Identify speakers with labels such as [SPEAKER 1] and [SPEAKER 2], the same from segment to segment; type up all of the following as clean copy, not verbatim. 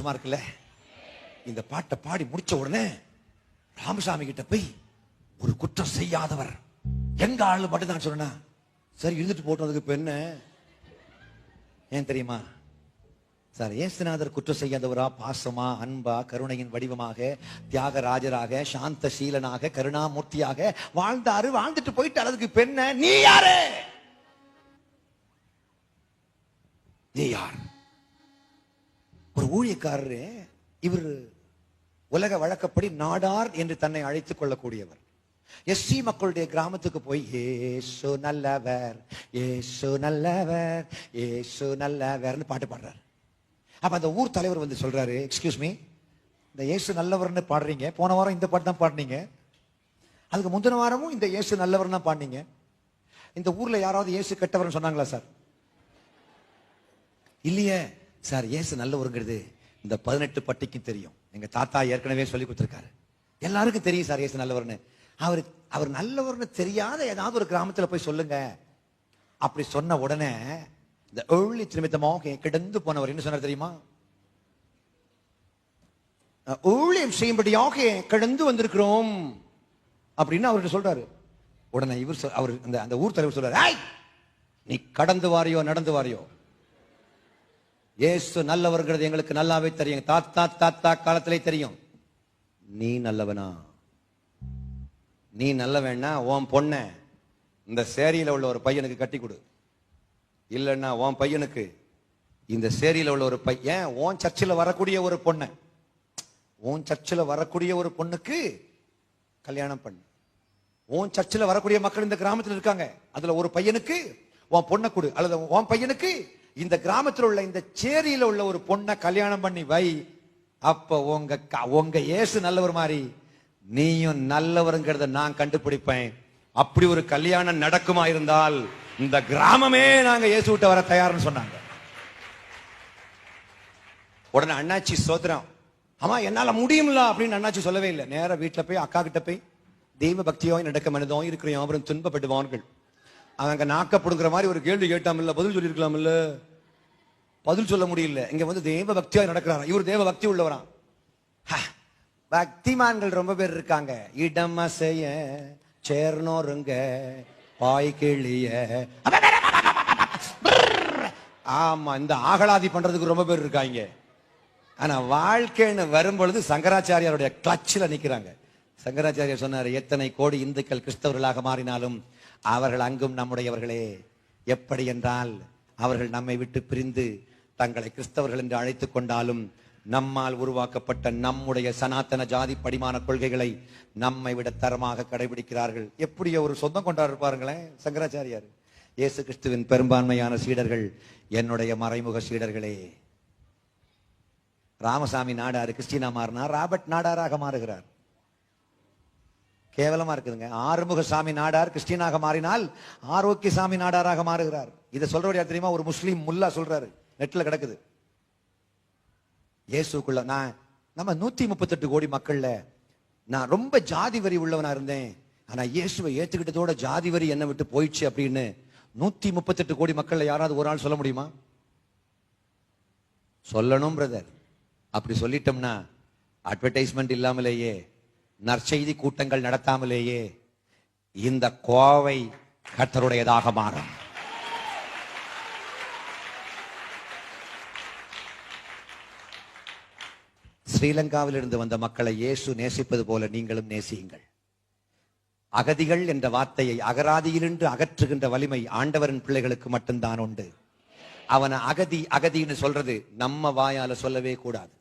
[SPEAKER 1] சந்தோஷமா இருக்குல்ல? இந்த பாட்டை பாடி முடிச்ச உடனே ராமசாமி கிட்ட போய், ஒரு குற்றம் செய்யாதவர் எங்க ஆளு மட்டும் தான் சொன்னா, சரி இருந்துட்டு போட்டதுக்கு இப்ப என்ன ஏன் தெரியுமா சார்? இயேசுநாதர் குற்றம் செய்யாதவரா, பாசமா, அன்பா, கருணையின் வடிவமாக, தியாகராஜராக, சாந்த சீலனாக, கருணாமூர்த்தியாக வாழ்ந்தாரு. வாழ்ந்துட்டு போயிட்டு அதுக்கு பெண்ண நீ யாரு? நீ யார்? ஒரு ஊழியக்காரரு. இவர் உலக வழக்கப்படி நாடார் என்று தன்னை அழைத்துக் கொள்ளக்கூடியவர். எஸ்சி மக்களுடைய கிராமத்துக்கு போய் ஏசு நல்லவர், ஏசு நல்லவர், ஏசு நல்லவர்னு பாட்டு பாடுறாரு. அப்ப அந்த ஊர் தலைவர் வந்து சொல்றாரு, எக்ஸ்கியூஸ் மீ, இந்த இயேசு நல்லவர்னு பாடுறீங்க, போன வாரம் இந்த பாட்டு தான் பாடுனீங்க, அதுக்கு முந்தின வாரமும் இந்த இயேசு நல்லவர் தான் பாடுனீங்க, இந்த ஊர்ல யாராவது இயேசு கெட்டவர்னு சொன்னாங்களா சார்? இல்லையே சார், இயேசு நல்லவருங்கிறது இந்த 18 பட்டிக்கும் தெரியும், எங்க தாத்தா ஏற்கனவே சொல்லி கொடுத்திருக்காரு, எல்லாருக்கும் தெரியும் சார் இயேசு நல்லவர்னு. அவர் நல்லவர்னு தெரியாத ஏதாவது ஒரு கிராமத்துல போய் சொல்லுங்க. அப்படி சொன்ன உடனே இந்த ஏழி நிமித்தமாக கிடந்து போனவர் என்ன சொன்னார் தெரியுமா? ஊழியம் செய்யும்படியாக கிடந்து வந்திருக்கிறோம் அப்படின்னு அவர்கிட்ட சொல்றாரு. உடனே அவர் அந்த ஊர் தலைவர் சொல்றாரு, நீ கடந்து வாரியோ நடந்து வாரியோ, இயேசு நல்லவர்கிறது எங்களுக்கு நல்லாவே தெரியும், தாத்தா தாத்தா காலத்திலே தெரியும். நீ நல்லவனா? நீ நல்ல வேணா உன் பொண்ண இந்த சேரியில உள்ள ஒரு பையனுக்கு கட்டி கொடு, இல்லைன்னா உன் பையனுக்கு இந்த சேரியில உள்ள ஒரு பையன், உன் சர்ச்சில் வரக்கூடிய ஒரு பொண்ண, உன் சர்ச்சில் வரக்கூடிய ஒரு பொண்ணுக்கு கல்யாணம் பண்ணு. உன் சர்ச்சில் வரக்கூடிய மக்கள் இந்த கிராமத்தில் இருக்காங்க, அதுல ஒரு பையனுக்கு உன் பொண்ணை கொடு, அல்லது உன் பையனுக்கு இந்த கிராமத்தில் உள்ள இந்த சேரியில உள்ள ஒரு பொண்ணை கல்யாணம் பண்ணி வை. அப்ப உங்க இயேசு நல்லவர் மாதிரி நீயும் நல்லவருங்கிறத நான் கண்டுபிடிப்பேன். அப்படி ஒரு கல்யாணம் நடக்குமா இருந்தால் இந்த கிராமமே நாங்க இயேசு விட்டு வர தயார்னு சொன்னாங்க. உடனே அண்ணாச்சி சோதரம், ஆமா என்னால முடியும்ல அப்படின்னு அண்ணாச்சி சொல்லவே இல்லை. நேர வீட்டுல போய் அக்கா கிட்ட போய், தெய்வ பக்தியோ நடக்க மனதோ இருக்கிற யாவரும் துன்பப்படுவார்கள், அவங்க நாக்கப்படுங்கிற மாதிரி ஒரு கேள்வி கேட்டாமில்ல, பதில் சொல்லியிருக்கலாம் இல்ல, பதில் சொல்ல முடியல. இங்க வந்து தேவ பக்தியா நடக்கிறாரா, இவர் தேவ பக்தி உள்ளவரா? பக்திமான்கள் ரொம்ப பேர் இருக்காங்க, இடம் அசைய சேர்னோருங்க பாய் கிளிய, ஆமா இந்த ஆகலாதி பண்றதுக்கு ரொம்ப பேர் இருக்காங்க. ஆனா வாழ்க்கைன்னு வரும்பொழுது சங்கராச்சாரியாருடைய கிளச்சில் நிக்கிறாங்க. சங்கராச்சாரியார் சொன்னார், எத்தனை கோடி இந்துக்கள் கிறிஸ்தவர்களாக மாறினாலும் அவர்கள் அங்கும் நம்முடையவர்களே. எப்படி என்றால், அவர்கள் நம்மை விட்டு பிரிந்து தங்களை கிறிஸ்தவர்கள் என்று அழைத்துக் கொண்டாலும் நம்மால் உருவாக்கப்பட்ட நம்முடைய சனாத்தன ஜாதி படிமான கொள்கைகளை நம்மை விட தரமாக கடைபிடிக்கிறார்கள். எப்படி ஒரு சொந்தம் கொண்டாடு பாருங்களேன் சங்கராச்சாரியார். இயேசு கிறிஸ்துவின் பெரும்பான்மையான சீடர்கள் என்னுடைய மறைமுக சீடர்களே. ராமசாமி நாடாரு கிறிஸ்டினா மாறினார், ராபர்ட் நாடாராக மாறுகிறார். கேவலமா இருக்குதுங்க. ஆறுமுகசாமி நாடார் கிறிஸ்டினாக மாறினால் ஆரோக்கியசாமி நாடாராக மாறுகிறார். இதை சொல்றவர் யார் தெரியுமா? ஒரு முஸ்லீம் முல்லா சொல்றாரு, நெட்ல கிடக்குது. இயேசுக்குள்ள நம்ம 138 கோடி மக்கள்ல நான் ரொம்ப ஜாதி வரி உள்ளவனா இருந்தேன், ஆனா இயேசுவை ஏத்துக்கிட்டதோட ஜாதி வரி என்ன விட்டு போயிடுச்சு அப்படின்னு 138 கோடி மக்கள்ல யாராவது ஒரு ஆள் சொல்ல முடியுமா? சொல்லணும் பிரதர். அப்படி சொல்லிட்டோம்னா அட்வர்டைஸ்மெண்ட் இல்லாமலேயே, நற்செய்தி கூட்டங்கள் நடத்தாமலேயே இந்த கோவை கர்த்தருடையதாக மாறும். ஸ்ரீலங்காவில் இருந்து வந்த மக்களை இயேசு நேசிப்பது போல நீங்களும் நேசியுங்கள். அகதிகள் என்ற வார்த்தையை அகராதியிலிருந்து அகற்றுகின்ற வலிமை ஆண்டவரின் பிள்ளைகளுக்கு மட்டும்தான் உண்டு. அவனை அகதி அகதின்னு சொல்றது நம்ம வாயால சொல்லவே கூடாது.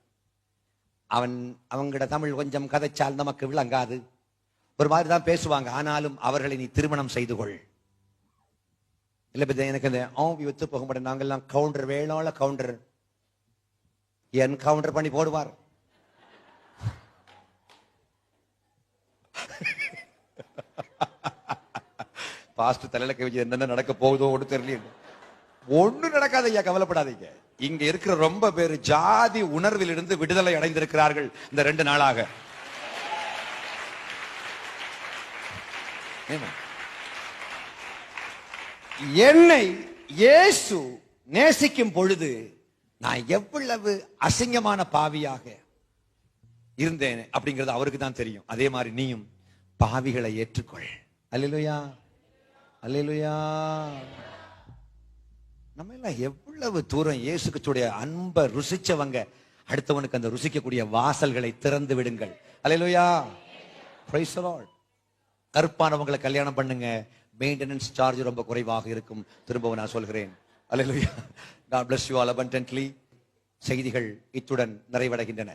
[SPEAKER 1] அவங்களோட தமிழ் கொஞ்சம் கதைச்சால் நமக்கு விளங்காது, ஒரு மாதிரி தான் பேசுவாங்க. ஆனாலும் அவர்களை நீ திருமணம் செய்து கொள். இல்ல எனக்கு இந்த வித்து போக மாட்டேன், நாங்கெல்லாம் கவுண்டர் வேளாள கவுண்டர் என்கவுண்டர் பண்ணி போடுவார். பாஸ்ட் தலையில கை வச்சு என்னென்ன நடக்க போகுதோ ஒன்று தெரியல, ஒண்ணு நடக்காத ஐயா, கவலைப்படாதீங்க. இங்க இருக்கிற ரொம்ப பேர் ஜாதி உணர்வில் இருந்து விடுதலை அடைந்திருக்கிறார்கள் இந்த 2 நாளாக. என்னை இயேசு நேசிக்கும் பொழுது நான் எவ்வளவு அசிங்கமான பாவியாக இருந்தேன் அப்படிங்கிறது அவருக்கு தான் தெரியும். அதே மாதிரி நீயும் பாவிகளை ஏற்றுக்கொள். அல்லேலூயா, அல்லேலூயா. நம்ம எல்லாம் எவ்வளவு தூரம் இயேசு கிறிஸ்துவுடைய அன்பை ருசிச்சவங்க. அடுத்தவனுக்கு அந்த ருசிக்கக்கூடிய வாசல்களை திறந்து விடுங்கள். அல்லேலூயா, பிரைஸ் தி லார்ட். கருப்பானவங்களை கல்யாணம் பண்ணுங்க, மெயின்டெனன்ஸ் சார்ஜ் ரொம்ப குறைவாக இருக்கும். திரும்பவும் நான் சொல்கிறேன். அல்லேலூயா. God bless you all abundantly. செய்திகள் இத்துடன் நிறைவடைகின்றன.